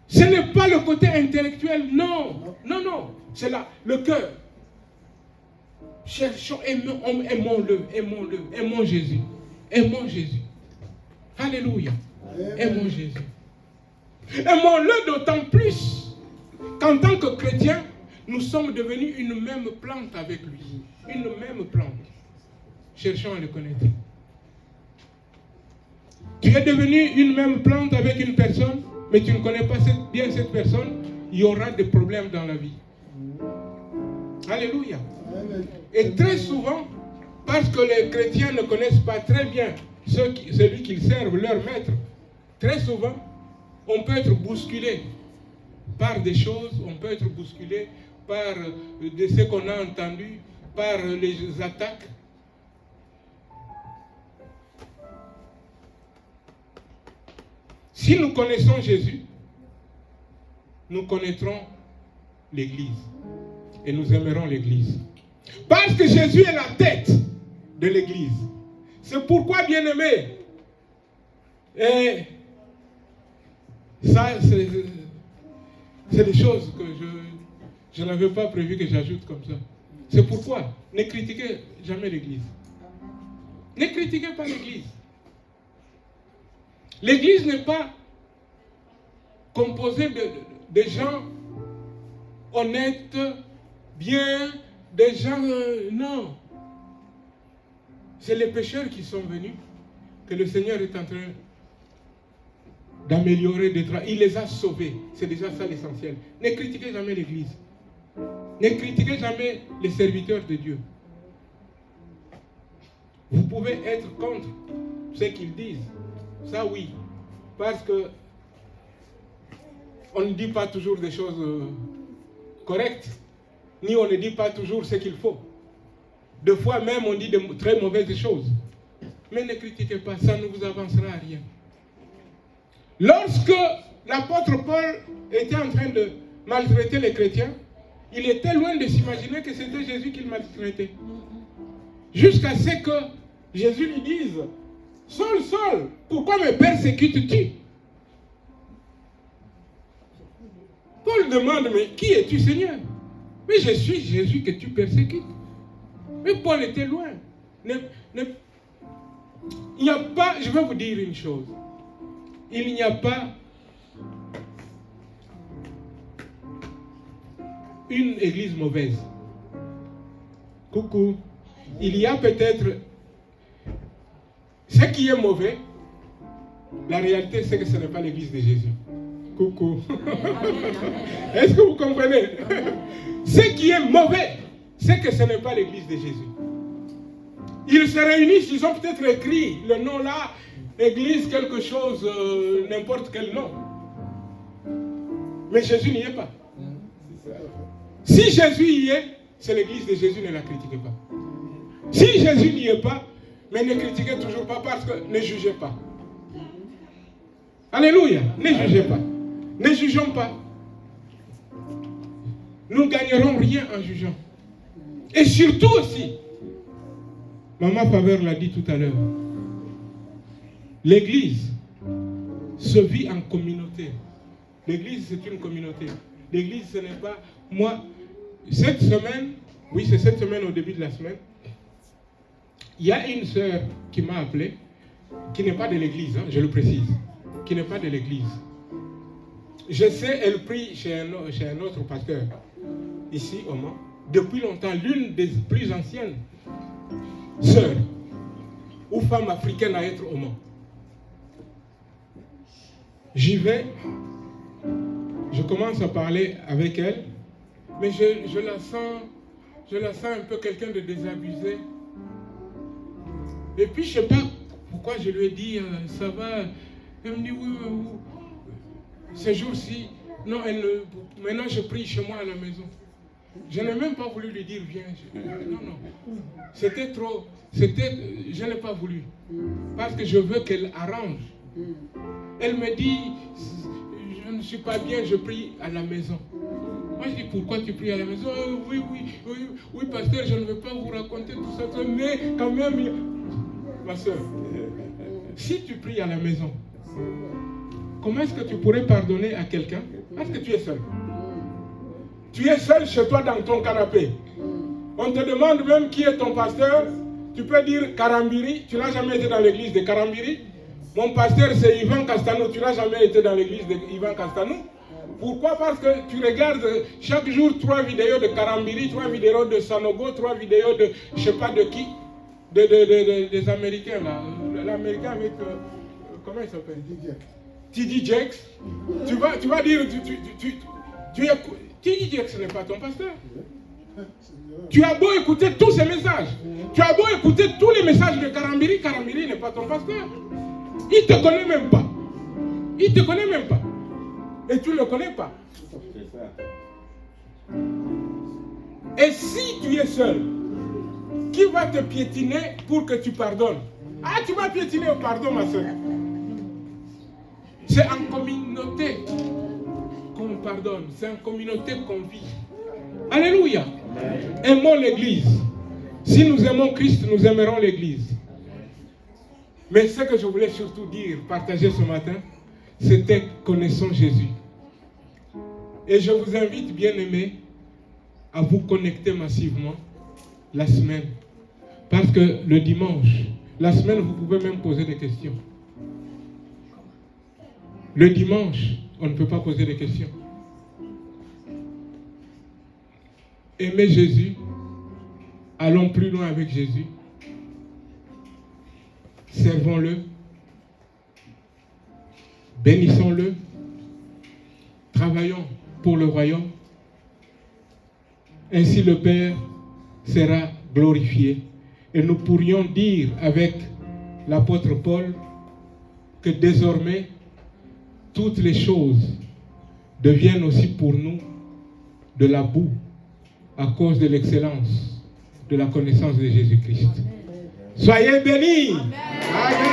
Ce n'est pas le côté intellectuel, non. Non, non. C'est là, le cœur. Cherchons, aimons-le, aimons Jésus. Aimons Jésus. Alléluia. Amen. Aimons Jésus. Aimons-le d'autant plus qu'en tant que chrétiens, nous sommes devenus une même plante avec lui. Une même plante. Cherchons à le connaître. Tu es devenu une même plante avec une personne, mais tu ne connais pas bien cette personne, il y aura des problèmes dans la vie. Alléluia. Et très souvent, parce que les chrétiens ne connaissent pas très bien celui qu'ils servent, leur maître, très souvent, on peut être bousculé par des choses, on peut être bousculé par de ce qu'on a entendu, par les attaques. Si nous connaissons Jésus, nous connaîtrons l'Église et nous aimerons l'Église. Parce que Jésus est la tête de l'Église. C'est pourquoi, bien-aimés, et ça, c'est des choses que je n'avais pas prévu que j'ajoute comme ça. C'est pourquoi, ne critiquez jamais l'Église. Ne critiquez pas l'Église. L'Église n'est pas composée de gens honnêtes, bien, des gens... non. C'est les pécheurs qui sont venus, que le Seigneur est en train d'améliorer, il les a sauvés. C'est déjà ça l'essentiel. Ne critiquez jamais l'Église. Ne critiquez jamais les serviteurs de Dieu. Vous pouvez être contre ce qu'ils disent. Ça oui. Parce que on ne dit pas toujours des choses correctes. Ni on ne dit pas toujours ce qu'il faut. Des fois même on dit de très mauvaises choses. Mais ne critiquez pas, ça ne vous avancera à rien. Lorsque l'apôtre Paul était en train de maltraiter les chrétiens, il était loin de s'imaginer que c'était Jésus qu'il maltraitait. Jusqu'à ce que Jésus lui dise, « Saul, Saul, pourquoi me persécutes-tu » Paul demande, « Mais qui es-tu, Seigneur ?» ?»« Mais je suis Jésus que tu persécutes. » Mais Paul était loin. Il n'y a pas, je vais vous dire une chose. Il n'y a pas une église mauvaise. Coucou. il y a peut-être ce qui est mauvais. La réalité, c'est que ce n'est pas l'église de Jésus. Coucou. Est-ce que vous comprenez? Ce qui est mauvais, c'est que ce n'est pas l'église de Jésus. Ils se réunissent, ils ont peut-être écrit le nom là, église quelque chose, n'importe quel nom. Mais Jésus n'y est pas. Si Jésus y est, c'est l'église de Jésus, ne la critiquez pas. Si Jésus n'y est pas, mais ne critiquez toujours pas parce que ne jugez pas. Alléluia, ne jugez pas. Ne jugeons pas. Nous ne gagnerons rien en jugeant. Et surtout aussi, Maman Faveur l'a dit tout à l'heure, l'église se vit en communauté. L'église, c'est une communauté. L'église, ce n'est pas moi. Cette semaine, oui, c'est cette semaine au début de la semaine, il y a une sœur qui m'a appelé, qui n'est pas de l'église, hein, je le précise, qui n'est pas de l'église. Je sais, elle prie chez un autre pasteur, ici au Mans, depuis longtemps, l'une des plus anciennes sœurs ou femmes africaines à être au Mans. J'y vais, je commence à parler avec elle, mais je la sens un peu quelqu'un de désabusé. Et puis je ne sais pas pourquoi je lui ai dit, ça va. Elle me dit, oui. Ces jours-ci, non, maintenant je prie chez moi à la maison. Je n'ai même pas voulu lui dire, viens. Non. C'était trop, je n'ai pas voulu. Parce que je veux qu'elle arrange. Elle me dit, je ne suis pas bien, je prie à la maison. Moi je dis, pourquoi tu pries à la maison? Oui, pasteur, je ne veux pas vous raconter tout ça, mais quand même, ma soeur, si tu pries à la maison, comment est-ce que tu pourrais pardonner à quelqu'un parce que tu es seul? Tu es seul chez toi dans ton canapé. On te demande même qui est ton pasteur. Tu peux dire Karambiri. Tu n'as jamais été dans l'église de Karambiri. Mon pasteur c'est Ivan Castanou. Tu n'as jamais été dans l'église de Ivan Castanou. Pourquoi? Parce que tu regardes chaque jour 3 vidéos de Karambiri, 3 vidéos de Sanogo, 3 vidéos de je ne sais pas de qui. Des Américains là. L'Américain avec... comment il s'appelle? TD Jakes. Tu vas dire... TD Jakes n'est pas ton pasteur. Tu as beau écouter tous ces messages. Tu as beau écouter tous les messages de Karambiri. Karambiri n'est pas ton pasteur. Il ne te connaît même pas. Il ne te connaît même pas. Et tu ne le connais pas. Et si tu es seul, qui va te piétiner pour que tu pardonnes? Ah, tu vas piétiner au pardon, ma soeur. C'est en communauté qu'on pardonne. C'est en communauté qu'on vit. Alléluia. Aimons l'église. Si nous aimons Christ, nous aimerons l'église. Mais ce que je voulais surtout dire, partager ce matin, c'était connaissons Jésus. Et je vous invite, bien-aimés, à vous connecter massivement la semaine. Parce que le dimanche, la semaine, vous pouvez même poser des questions. Le dimanche, on ne peut pas poser des questions. Aimez Jésus. Allons plus loin avec Jésus. Servons-le. Bénissons-le. Travaillons pour le royaume. Ainsi le Père sera glorifié. Et nous pourrions dire avec l'apôtre Paul que désormais, toutes les choses deviennent aussi pour nous de la boue à cause de l'excellence de la connaissance de Jésus-Christ. Soyez bénis. Amen.